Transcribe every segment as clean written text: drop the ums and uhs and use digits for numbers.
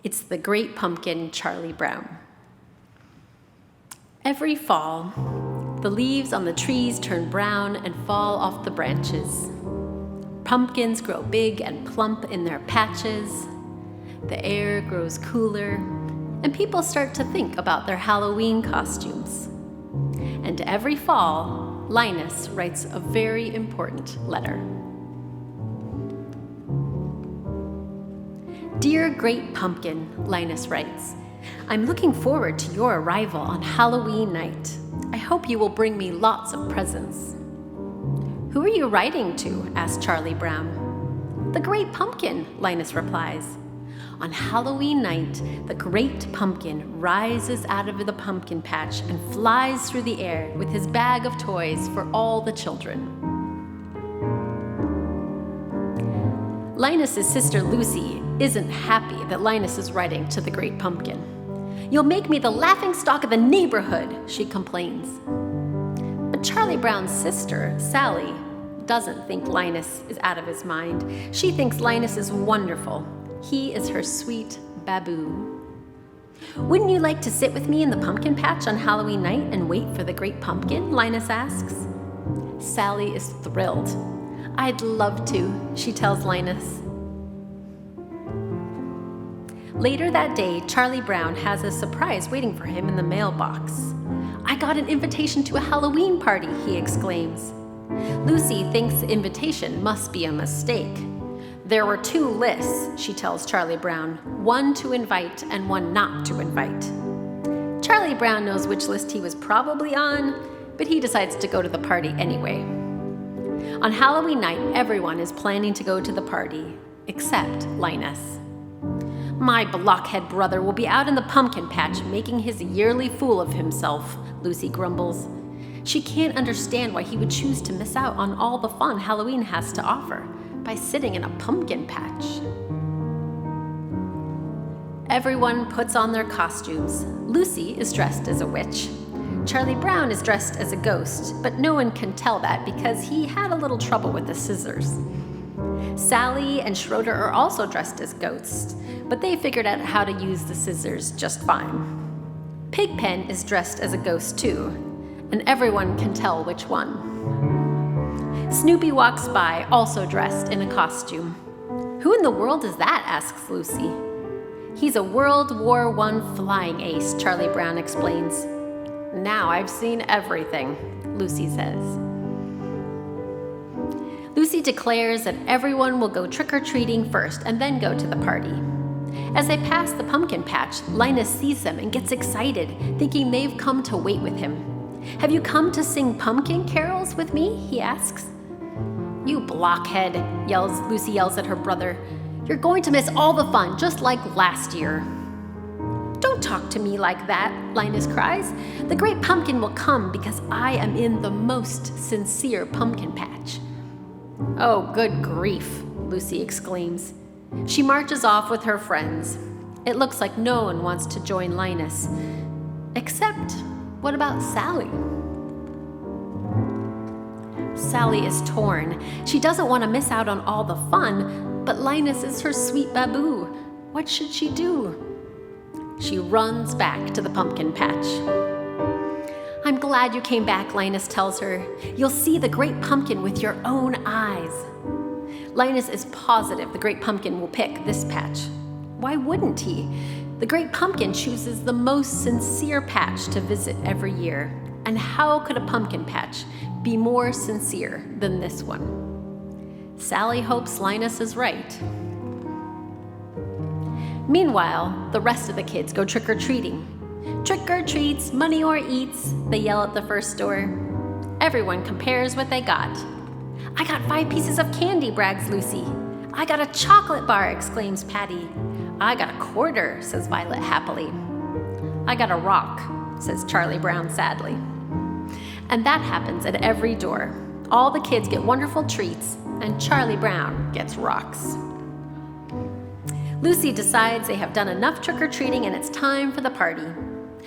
It's the Great Pumpkin, Charlie Brown. Every fall, the leaves on the trees turn brown and fall off the branches. Pumpkins grow big and plump in their patches. The air grows cooler, and people start to think about their Halloween costumes. And every fall, Linus writes a very important letter. Dear Great Pumpkin, Linus writes, I'm looking forward to your arrival on Halloween night. I hope you will bring me lots of presents. Who are you writing to? Asks Charlie Brown. The Great Pumpkin, Linus replies. On Halloween night, the Great Pumpkin rises out of the pumpkin patch and flies through the air with his bag of toys for all the children. Linus's sister Lucy isn't happy that Linus is writing to the Great Pumpkin. You'll make me the laughingstock of the neighborhood, she complains. But Charlie Brown's sister, Sally, doesn't think Linus is out of his mind. She thinks Linus is wonderful. He is her sweet baboo. Wouldn't you like to sit with me in the pumpkin patch on Halloween night and wait for the Great Pumpkin? Linus asks. Sally is thrilled. I'd love to, she tells Linus. Later that day, Charlie Brown has a surprise waiting for him in the mailbox. I got an invitation to a Halloween party, he exclaims. Lucy thinks the invitation must be a mistake. There were 2 lists, she tells Charlie Brown, one to invite and one not to invite. Charlie Brown knows which list he was probably on, but he decides to go to the party anyway. On Halloween night, everyone is planning to go to the party, except Linus. My blockhead brother will be out in the pumpkin patch making his yearly fool of himself, Lucy grumbles. She can't understand why he would choose to miss out on all the fun Halloween has to offer by sitting in a pumpkin patch. Everyone puts on their costumes. Lucy is dressed as a witch. Charlie Brown is dressed as a ghost, but no one can tell that because he had a little trouble with the scissors. Sally and Schroeder are also dressed as ghosts, but they figured out how to use the scissors just fine. Pigpen is dressed as a ghost too, and everyone can tell which one. Snoopy walks by, also dressed in a costume. Who in the world is that? Asks Lucy. He's a World War I flying ace, Charlie Brown explains. Now I've seen everything, Lucy says. Lucy declares that everyone will go trick-or-treating first and then go to the party. As they pass the pumpkin patch, Linus sees them and gets excited, thinking they've come to wait with him. Have you come to sing pumpkin carols with me? He asks. You blockhead, Lucy yells at her brother. You're going to miss all the fun, just like last year. Don't talk to me like that, Linus cries. The Great Pumpkin will come because I am in the most sincere pumpkin patch. Oh, good grief, Lucy exclaims. She marches off with her friends. It looks like no one wants to join Linus. Except, what about Sally? Sally is torn. She doesn't want to miss out on all the fun, but Linus is her sweet baboo. What should she do? She runs back to the pumpkin patch. I'm glad you came back, Linus tells her. You'll see the Great Pumpkin with your own eyes. Linus is positive the Great Pumpkin will pick this patch. Why wouldn't he? The Great Pumpkin chooses the most sincere patch to visit every year. And how could a pumpkin patch be more sincere than this one? Sally hopes Linus is right. Meanwhile, the rest of the kids go trick-or-treating. Trick or treats, money or eats, they yell at the first door. Everyone compares what they got. I got 5 pieces of candy, brags Lucy. I got a chocolate bar, exclaims Patty. I got a quarter, says Violet happily. I got a rock, says Charlie Brown sadly. And that happens at every door. All the kids get wonderful treats, and Charlie Brown gets rocks. Lucy decides they have done enough trick-or-treating and it's time for the party.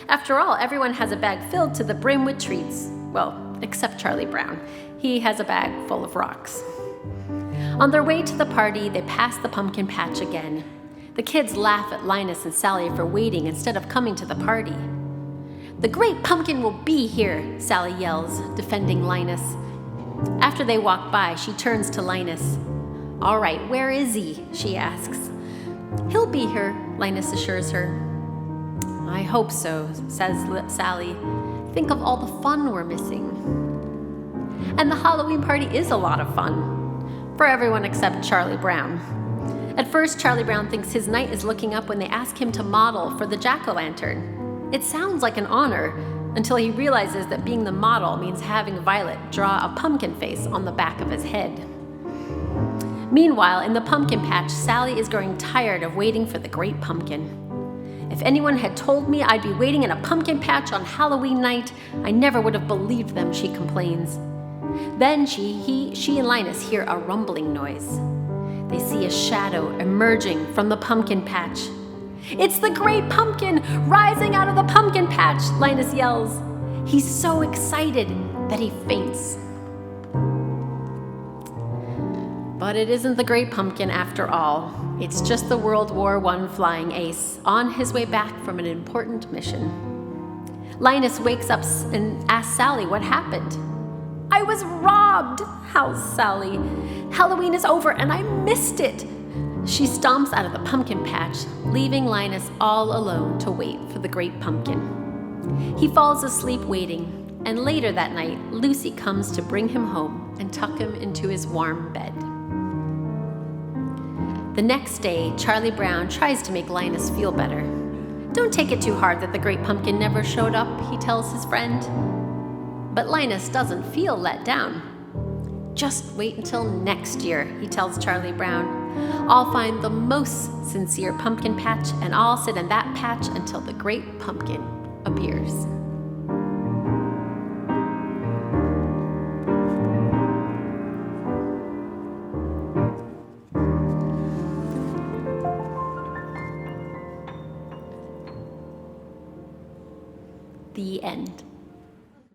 After all, everyone has a bag filled to the brim with treats. Well, except Charlie Brown. He has a bag full of rocks. On their way to the party, they pass the pumpkin patch again. The kids laugh at Linus and Sally for waiting instead of coming to the party. "The great pumpkin will be here," Sally yells, defending Linus. After they walk by, she turns to Linus. "All right, where is he?" she asks. "He'll be here," Linus assures her. "I hope so," says Sally. "Think of all the fun we're missing." And the Halloween party is a lot of fun, for everyone except Charlie Brown. At first, Charlie Brown thinks his night is looking up when they ask him to model for the jack-o'-lantern. It sounds like an honor, until he realizes that being the model means having Violet draw a pumpkin face on the back of his head. Meanwhile, in the pumpkin patch, Sally is growing tired of waiting for the great pumpkin. "If anyone had told me I'd be waiting in a pumpkin patch on Halloween night, I never would have believed them," she complains. Then she and Linus hear a rumbling noise. They see a shadow emerging from the pumpkin patch. "It's the great pumpkin rising out of the pumpkin patch," Linus yells. He's so excited that he faints. But it isn't the great pumpkin after all. It's just the World War I flying ace on his way back from an important mission. Linus wakes up and asks Sally what happened. "I was robbed," howls Sally. "Halloween is over and I missed it." She stomps out of the pumpkin patch, leaving Linus all alone to wait for the great pumpkin. He falls asleep waiting, and later that night, Lucy comes to bring him home and tuck him into his warm bed. The next day, Charlie Brown tries to make Linus feel better. "Don't take it too hard that the great pumpkin never showed up," he tells his friend. But Linus doesn't feel let down. "Just wait until next year," he tells Charlie Brown. "I'll find the most sincere pumpkin patch, and I'll sit in that patch until the great pumpkin appears." The end.